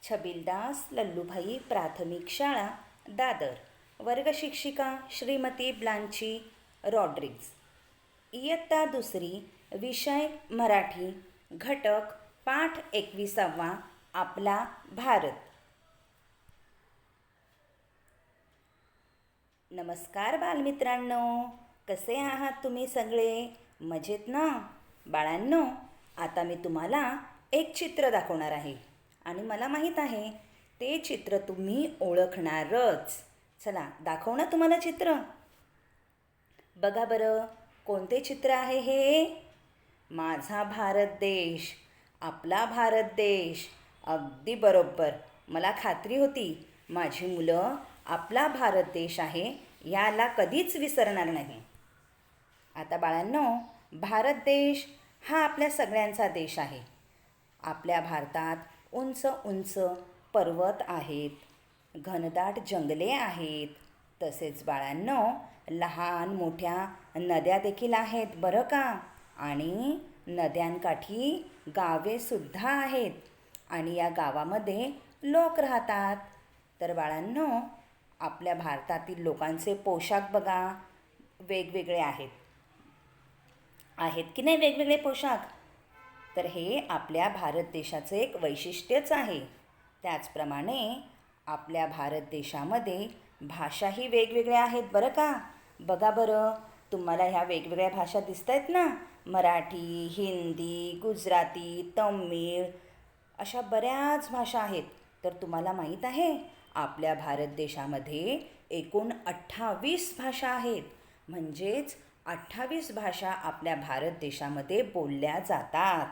छबिलदास लल्लूभाई प्राथमिक शाळा दादर. वर्गशिक्षिका श्रीमती ब्लांची रॉड्रिग्ज. इयत्ता दुसरी, विषय मराठी, घटक पाठ 21वा आपला भारत. नमस्कार बालमित्रांनो, कसे आहात तुम्ही सगळे? मजेत ना? बाळांनो, आता मी तुम्हाला एक चित्र दाखवणार आहे आणि मला माहीत आहे ते चित्र तुम्ही ओळखणारच. चला दाखव ना तुम्हाला चित्र. बघा बरं, कोणते चित्र आहे हे? माझा भारत देश, आपला भारत देश. अगदी बरोबर. मला खात्री होती माझी मुलं आपला भारत देश आहे याला कधीच विसरणार नाही. आता बाळांनो, भारत देश हा आपल्या सगळ्यांचा देश आहे. आपल्या भारतात उंच उंच पर्वत आहेत, घनदाट जंगले आहेत, तसेच बाळांनो लहान मोठ्या नद्या देखील आहेत बरं का. आणि नद्यांकाठी गावेसुद्धा आहेत आणि या गावामध्ये लोक राहतात. तर बाळांनो, आपल्या भारतातील लोकांचे पोशाख बघा, वेगवेगळे आहेत. आहेत की नाही वेगवेगळे पोशाख? तर हे आपल्या भारत देशाचं एक वैशिष्ट्यच आहे. त्याचप्रमाणे आपल्या भारत देशामध्ये भाषाही वेगवेगळ्या आहेत बरं का. बघा बरं, तुम्हाला ह्या वेगवेगळ्या भाषा दिसत आहेत ना? मराठी, हिंदी, गुजराती, तमिळ अशा बऱ्याच भाषा आहेत. तर तुम्हाला माहीत आहे आपल्या भारत देशामध्ये एकूण 28 भाषा आहेत. म्हणजेच 28 भाषा आपल्या भारत देशामध्ये बोलल्या जातात.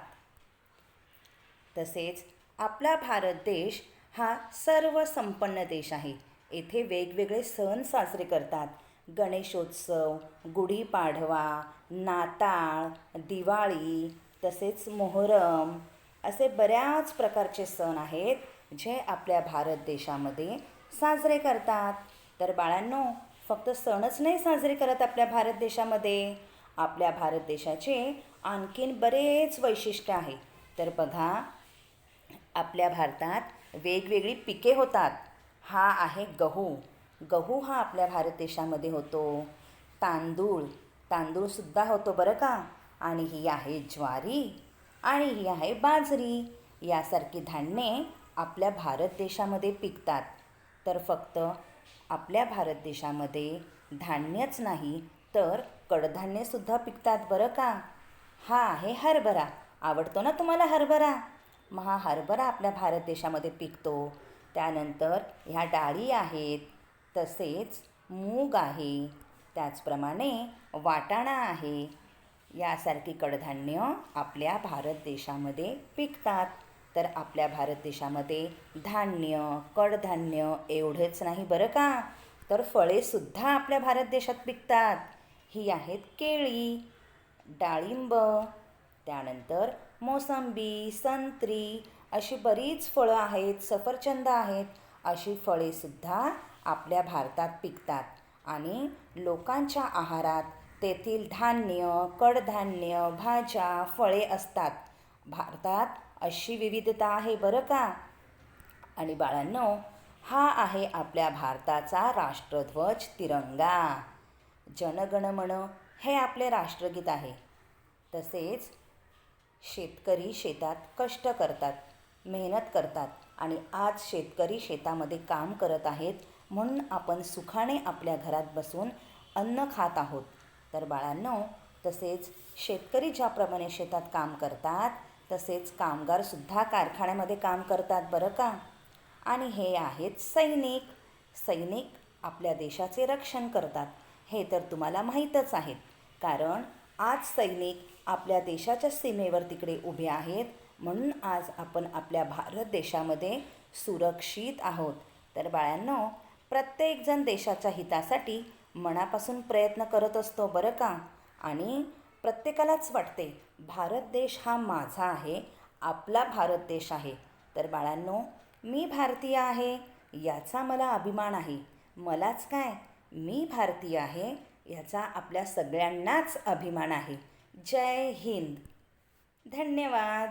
तसेच आपला भारत देश हा सर्वसंपन्न देश आहे. येथे वेगवेगळे सण साजरे करतात. गणेशोत्सव, गुढीपाडवा, नाताळ, दिवाळी, तसेच मोहरम असे बऱ्याच प्रकारचे सण आहेत जे आपल्या भारत देशामध्ये साजरे करतात. तर बाळांनो, फक्त सणच नाही साजरे करत आपल्या भारत देशामध्ये. आपल्या भारत देशाचे आणखीन बरेच वैशिष्ट्य आहे. तर बघा, आपल्या भारतात वेगवेगळी पिके होतात. हा आहे गहू. गहू हा आपल्या भारत देशामध्ये होतो. तांदूळसुद्धा होतो बरं का. आणि ही आहे ज्वारी आणि ही आहे बाजरी. यासारखी धान्ये आपल्या भारत देशामध्ये पिकतात. तर फक्त आपल्या भारत देशामध्ये धान्यच नाही तर कडधान्यसुद्धा पिकतात बरं का. हा आहे हरभरा. आवडतो ना तुम्हाला हरभरा? मग हा हरभरा आपल्या भारत देशामध्ये पिकतो. त्यानंतर ह्या डाळी आहेत, तसेच मूग आहे, त्याचप्रमाणे वाटाणा आहे. यासारखी कडधान्य आपल्या भारत देशामध्ये पिकतात. तर आपल्या भारत देशामध्ये धान्य, कडधान्य एवढेच नाही बरं का, तर फळेसुद्धा आपल्या भारत देशात पिकतात. ही आहेत केळी, डाळिंब, त्यानंतर मोसंबी, संत्री अशी बरीच फळं आहेत, सफरचंद आहेत. अशी फळेसुद्धा आपल्या भारतात पिकतात आणि लोकांच्या आहारात तेथील धान्य, कडधान्य, भाज्या, फळे असतात. भारतात अशी विविधता आहे बरं का. आणि बाळांनो, हा आहे आपल्या भारताचा राष्ट्रध्वज तिरंगा. जनगण मन हे आपले राष्ट्रगीत आहे. तसेच शेतकरी शेतात कष्ट करतात, मेहनत करतात आणि आज शेतकरी शेतामध्ये काम करत आहेत म्हणून आपण सुखाने आपल्या घरात बसून अन्न खात आहोत. तर बाळांनो, तसेच शेतकरी ज्याप्रमाणे शेतात काम करतात तसेच कामगारसुद्धा कारखान्यामध्ये काम करतात बरं का. आणि हे आहेत सैनिक. सैनिक आपल्या देशाचे रक्षण करतात. हे तर तुम्हाला माहीतच आहे, कारण आज सैनिक आपल्या देशाच्या सीमेवर तिकडे उभे आहेत म्हणून आज आपण आपल्या भारत देशामध्ये सुरक्षित आहोत. तर बाळांनो, प्रत्येकजण देशाच्या हितासाठी मनापासून प्रयत्न करत असतो बरं का. आणि प्रत्येकालाच वाटते भारत देश हा माझा आहे, आपला भारत देश आहे. तर बाळांनो, मी भारतीय आहे याचा मला अभिमान आहे. मलाच काय, मी भारतीय आहे याचा आपल्या सगळ्यांनाच अभिमान आहे. जय हिंद. धन्यवाद.